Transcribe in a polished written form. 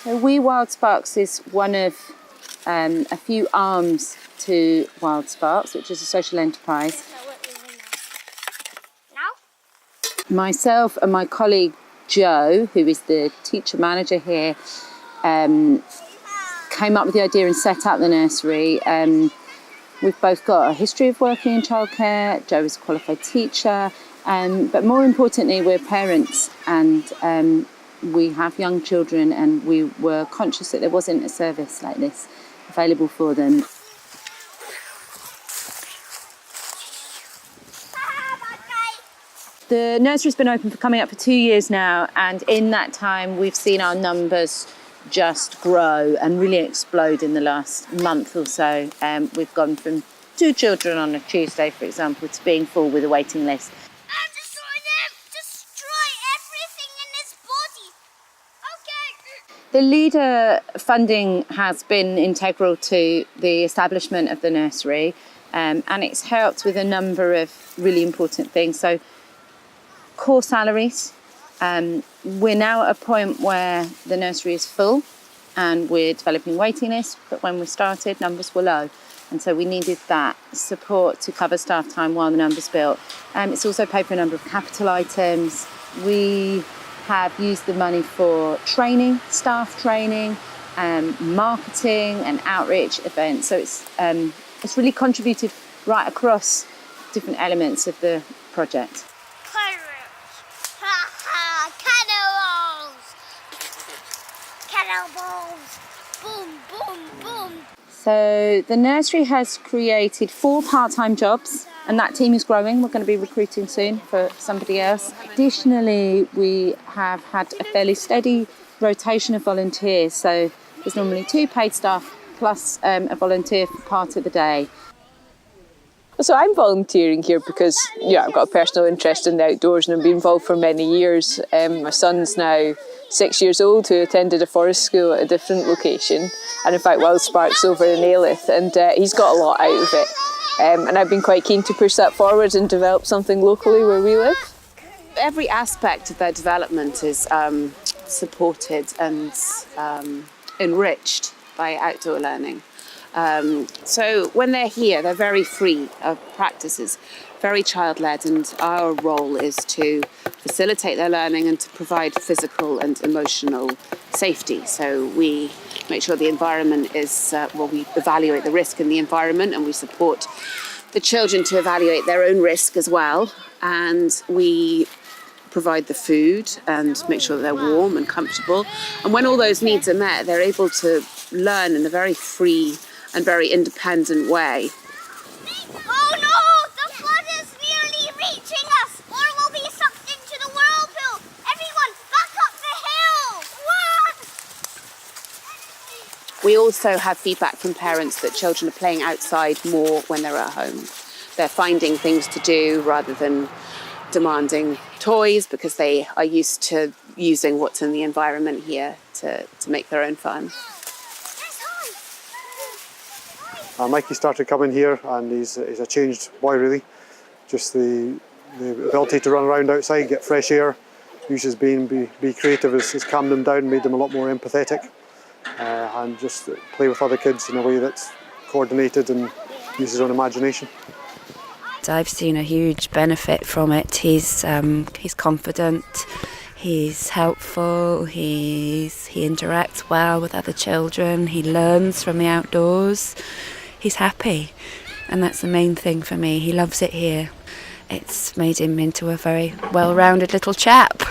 So We Wild Sparks is one of a few arms to Wild Sparks, which is a social enterprise. Myself and my colleague Jo, who is the teacher manager here, came up with the idea and set up the nursery. We've both got a history of working in childcare. Jo is a qualified teacher, but more importantly, we're parents, and we have young children, and we were conscious that there wasn't a service like this available for them. The nursery's been open for coming up for 2 years now, and in that time we've seen our numbers just grow and really explode in the last month or so. We've gone from 2 children on a Tuesday, for example, to being full with a waiting list. Destroy everything in his body. Okay. The leader funding has been integral to the establishment of the nursery, and it's helped with a number of really important things. So, core salaries. We're now at a point where the nursery is full and we're developing waiting lists, but when we started, numbers were low. And so we needed that support to cover staff time while the numbers built. It's also paid for a number of capital items. We have used the money for training, staff training, marketing and outreach events. So it's really contributed right across different elements of the project. Cannonballs! Boom, boom, boom! So the nursery has created 4 part-time jobs, and that team is growing. We're going to be recruiting soon for somebody else. Additionally, we have had a fairly steady rotation of volunteers. So there's normally 2 paid staff plus a volunteer for part of the day. So I'm volunteering here because I've got a personal interest in the outdoors and I've been involved for many years. My son's now 6 years old, who attended a forest school at a different location, and in fact Wild Sparks over in Aelith, and he's got a lot out of it. And I've been quite keen to push that forward and develop something locally where we live. Every aspect of their development is supported and enriched by outdoor learning. So when they're here, they're very free of practices, very child-led, and our role is to facilitate their learning and to provide physical and emotional safety. So we make sure the environment is, we evaluate the risk in the environment, and we support the children to evaluate their own risk as well. And we provide the food and make sure that they're warm and comfortable. And when all those needs are met, they're able to learn in a very free and very independent way. Oh no! The flood is nearly reaching us! Or we'll be sucked into the whirlpool! Everyone, back up the hill! What? We also have feedback from parents that children are playing outside more when they're at home. They're finding things to do rather than demanding toys, because they are used to using what's in the environment here to make their own fun. Mikey started coming here and he's a changed boy really. Just the ability to run around outside, get fresh air, use his being, be creative has calmed him down, made him a lot more empathetic, and just play with other kids in a way that's coordinated and use his own imagination. I've seen a huge benefit from it. He's confident, he's helpful, he interacts well with other children, he learns from the outdoors, he's happy, and that's the main thing for me. He loves it here. It's made him into a very well-rounded little chap.